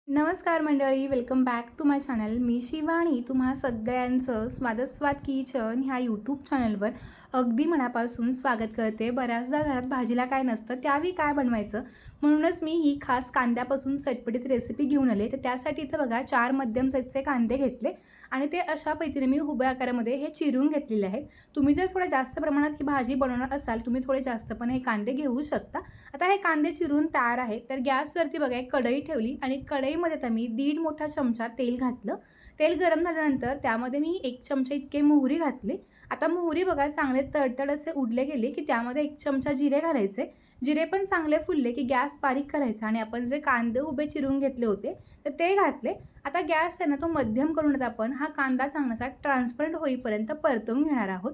नमस्कार मंडळी, welcome back to my channel. मी शिवानी तुम्हा सगळ्यांचं स्वादस्वाद किचन ह्या यूट्यूब चॅनलवर अगदी मनापासून स्वागत करते. बऱ्याचदा घरात भाजीला काय नसतं, त्यावेळी काय बनवायचं, म्हणूनच मी ही खास कांद्यापासून चटपटीत रेसिपी घेऊन आले. तर त्यासाठी इथं बघा 4 मध्यम साईजचे कांदे घेतले आणि ते अशा पद्धतीने मी उभ्या आकारामध्ये हे चिरून घेतलेले आहेत. तुम्ही जर थोड्या जास्त प्रमाणात ही भाजी बनवणार असाल, तुम्ही थोडे जास्त पण हे कांदे घेऊ शकता. आता हे कांदे चिरून तयार आहेत. तर गॅसवरती बघा एक कढई ठेवली आणि कढईमध्ये आता मी 1.5 मोठा चमचा तेल घातलं. तेल गरम झाल्यानंतर त्यामध्ये मी 1 चमचा इतके मोहरी घातली. आता मोहरी बघा चांगले तडतड असे उडले गेले की त्यामध्ये 1 चमचा जिरे घालायचे. जिरे पण चांगले फुलले की गॅस बारीक करायचा आणि आपण जे कांदे उभे चिरून घेतले होते तर ते घातले. आता गॅस आहे ना तो मध्यम करून आपण हा कांदा चांगलासा ट्रान्सपरंट होईपर्यंत परतवून घेणार आहोत.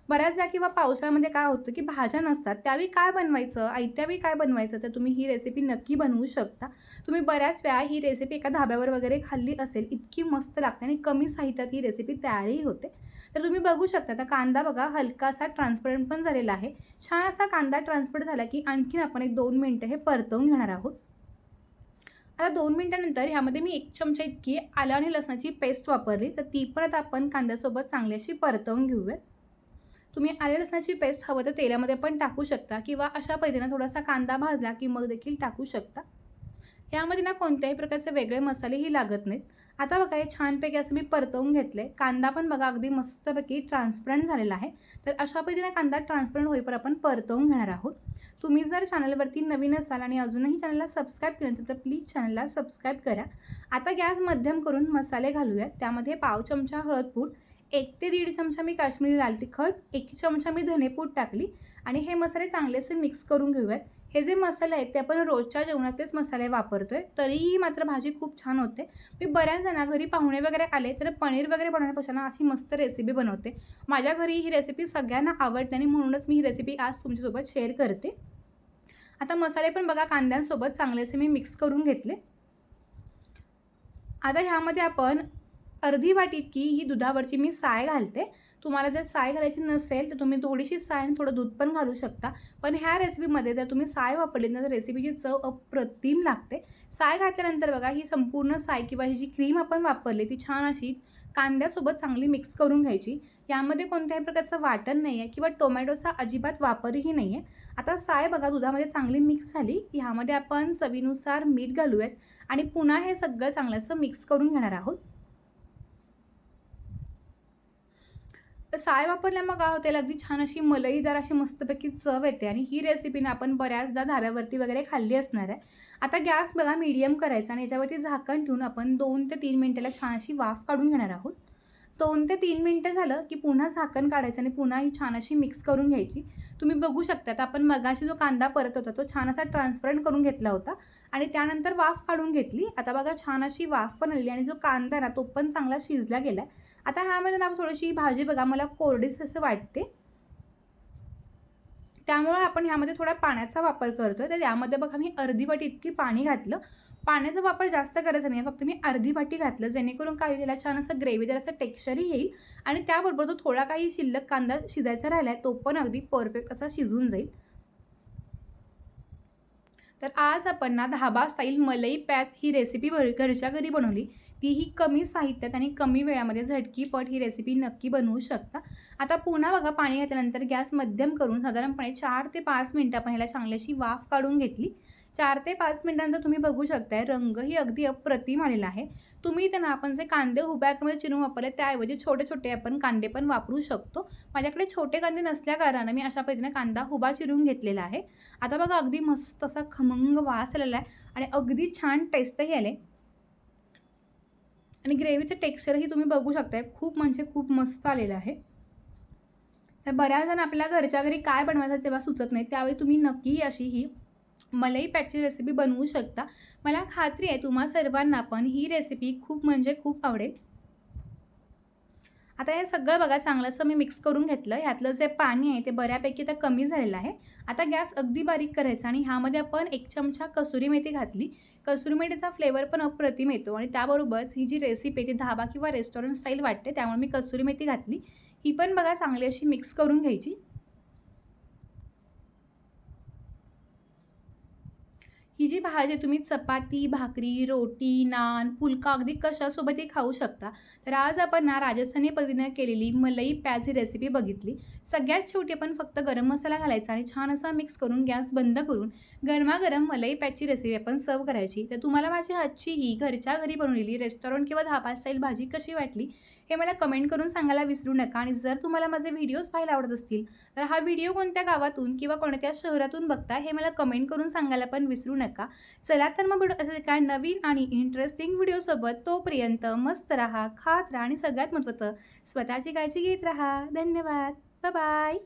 बऱ्याचदा किंवा पावसाळ्यामध्ये काय होतं की भाज्या नसतात, त्यावेळी काय बनवायचं, आयत्यावेळी काय बनवायचं, तर तुम्ही ही रेसिपी नक्की बनवू शकता. तुम्ही बऱ्याच वेळा ही रेसिपी एका धाब्यावर वगैरे खाल्ली असेल, इतकी मस्त लागते आणि कमी साहित्यात ही रेसिपी तयारही होते. तर तुम्ही बघू शकता आता कांदा बघा हलकासा ट्रान्सपरंट पण झालेला आहे. छान असा कांदा ट्रान्सपरंट झाला की आणखीन आपण 1-2 मिनिटं हे परतवून घेणार आहोत. आता 2 मिनिटानंतर ह्यामध्ये मी 1 चमचा इतकी आलं आणि लसणाची पेस्ट वापरली, तर ती पण आता आपण कांद्यासोबत चांगली अशी परतवून घेऊयात. तुम्ही आलं लसणाची पेस्ट हवं तर तेलामध्ये पण टाकू शकता किंवा अशा पद्धतीनं थोडासा कांदा भाजला की मग देखील टाकू शकता. यामध्ये ना कोणत्याही प्रकारचे वेगळे मसालेही लागत नाहीत. आता बघा हे छानपैकी असं मी परतवून घेतले. कांदा पण बघा अगदी मस्तपैकी ट्रान्सपरंट झालेला आहे. तर अशा पद्धतीने कांदा ट्रान्सपरंट होईपर्यंत आपण परतवून घेणार आहोत. तुम्ही जर चॅनलवरती नवीन असाल आणि अजूनही चॅनलला सबस्क्राईब केलं नसेल तर प्लीज चॅनलला सबस्क्राईब करा. आता गॅस मध्यम करून मसाले घालूयात. त्यामध्ये पाव चमचा हळदपूड, 1 ते 1.5 चमचा मी काश्मीरी लाल तिखट, 1 चमचा मी धनेपूड टाकली आणि हे मसाले चांगलेसे मिक्स करून घेऊयात. हे जे मसाले आहेत ते आपण रोजच्या जेवणातच मसाले वापरतोय, तरीही मात्र भाजी खूप छान होते. मी बऱ्याच जणा घरी पाहुणे वगैरे आले तर पनीर वगैरे बनवण्यापेक्षा ना अशी मस्त रेसिपी बनवते. माझ्या घरी ही रेसिपी सगळ्यांना आवडते आणि म्हणूनच मी ही रेसिपी आज तुमच्यासोबत शेअर करते. आता मसाले पण बघा कांद्यांसोबत चांगलेसे मी मिक्स करून घेतले. आता ह्यामध्ये आपण अर्धी वाटी इतकी ही दुधावरची मी साय घालते. तुम्हाला जर साय घालायची नसेल तर तुम्ही थोडीशी साय आणि थोडं दूध पण घालू शकता. पण ह्या रेसिपीमध्ये जर तुम्ही साय वापरली ना तर रेसिपीची चव अप्रतिम लागते. साय घातल्यानंतर बघा ही संपूर्ण साय किंवा ही जी क्रीम आपण वापरली ती छान अशी कांद्यासोबत चांगली मिक्स करून घ्यायची. यामध्ये कोणत्याही प्रकारचं वाटण नाही आहे किंवा टोमॅटोचा अजिबात वापरही नाही आहे. आता साय बघा दुधामध्ये चांगली मिक्स झाली. ह्यामध्ये आपण चवीनुसार मीठ घालूयात आणि पुन्हा हे सगळं चांगलं असं मिक्स करून घेणार आहोत. तर साय वापरल्यामुळे काय होते अगदी छान अशी मलईदार अशी मस्तपैकी चव येते आणि ही रेसिपीने आपण बऱ्याचदा धाब्यावरती वगैरे खाल्ली असणार आहे. आता गॅस बघा मीडियम करायचा आणि याच्यावरती झाकण ठेवून आपण 2 ते 3 मिनिटाला छान अशी वाफ काढून घेणार आहोत. 2 ते 3 मिनिटं झालं की पुन्हा झाकण काढायचं आणि पुन्हा ही छान अशी मिक्स करून घ्यायची. तुम्ही बघू शकता आता आपण मगाशी जो कांदा परत होता तो छान असा ट्रान्सपरंट करून घेतला होता आणि त्यानंतर वाफ काढून घेतली. आता बघा छान अशी वाफ पण आली आणि जो कांदा ना तो पण चांगला शिजला गेला. आता ह्यामध्ये ना थोडीशी भाजी बघा मला कोरडीच असं वाटते. त्यामुळे आपण ह्यामध्ये थोडा पाण्याचा वापर करतोय. तर यामध्ये बघा मी अर्धी वाटी इतकी पाणी घातलं. पाण्याचा वापर जास्त करायचा नाही, फक्त मी अर्धी वाटी घातलं जेणेकरून काय होईल याला छान असं ग्रेव्हीदार असं टेक्स्चरही येईल आणि त्याबरोबर जो थोडा काही शिल्लक कांदा शिजायचा राहिला आहे तो पण अगदी परफेक्ट असा शिजून जाईल. तर आज आपण ना धाबा स्टाईल मलाई पॅच ही रेसिपी घरच्या घरी बनवली. तीही कमी साहित्यात आणि कमी वेळामध्ये झटकीपट ही रेसिपी नक्की बनवू शकता. आता पुन्हा बघा पाणी घातल्यानंतर गॅस मध्यम करून साधारणपणे 4 ते 5 मिनिटं आपण ह्याला चांगली अशी वाफ काढून घेतली. 4 ते 5 मिनिटानंतर तुम्ही बघू शकताय रंगही अगदी अप्रतिम आलेला आहे. तुम्ही इथे ना आपण जे कांदे उभ्या आकारामध्ये चिरून वापरले त्याऐवजी छोटे-छोटे आपण कांदे पण वापरू शकतो. माझ्याकडे छोटे कांदे नसल्या कारणाने मी अशा पद्धतीने कांदा उभा चिरून घेतलेला आहे. आता बघा अगदी मस्त असा खमंग वास आलेला आहे आणि अगदी छान टेस्टही आले आणि ग्रेव्हीचं टेक्स्चरही तुम्ही बघू शकताय खूप म्हणजे खूप मस्त आलेलं आहे. तर बऱ्याच जण आपल्या घरच्या घरी काय बनवायचं जेव्हा सुचत नाही त्यावेळी तुम्ही नक्की अशी ही मलाई पॅचची रेसिपी बनवू शकता. मला खात्री आहे तुम्हा सर्वांना पण ही रेसिपी खूप म्हणजे खूप आवडेल. आता हे सगळं बघा चांगलंसं मी मिक्स करून घेतलं. ह्यातलं जे पाणी आहे ते बऱ्यापैकी आता कमी झालेलं आहे. आता गॅस अगदी बारीक करायचा आणि ह्यामध्ये आपण 1 चमचा कसुरी मेथी घातली. कसुरी मेथीचा फ्लेवर पण अप्रतिम येतो आणि त्याबरोबरच ही जी रेसिपी आहे ती धाबा किंवा रेस्टॉरंट स्टाईल वाटते त्यामुळे मी कसुरी मेथी घातली. ही पण बघा चांगली अशी मिक्स करून घ्यायची. ही जी भाजी आहे तुम्ही चपाती, भाकरी, रोटी, नान, फुलका अगदी कशासोबतही खाऊ शकता. तर आज आपण ना राजस्थानी पद्धतीने केलेली मलाई प्याज ही रेसिपी बघितली. सगळ्यात शेवटी आपण फक्त गरम मसाला घालायचा आणि छान असा मिक्स करून गॅस बंद करून गरमागरम मलाई प्याजची रेसिपी आपण सर्व्ह करायची. तर तुम्हाला माझी आजची ही घरच्या घरी बनवलेली रेस्टॉरंट किंवा धाबा स्टाईल भाजी कशी वाटली हे मला कमेंट करून सांगायला विसरू नका. आणि जर तुम्हाला माझे व्हिडिओज पाहायला आवडत असतील तर हा व्हिडिओ कोणत्या गावातून किंवा कोणत्या शहरातून बघता हे मला कमेंट करून सांगायला पण विसरू नका. चला तर मग भेटू असे काय नवीन आणि इंटरेस्टिंग व्हिडिओसोबत. तोपर्यंत मस्त राहा, खात राहा आणि सगळ्यात महत्त्वाचं स्वतःची काळजी घेत राहा. धन्यवाद. Bye bye.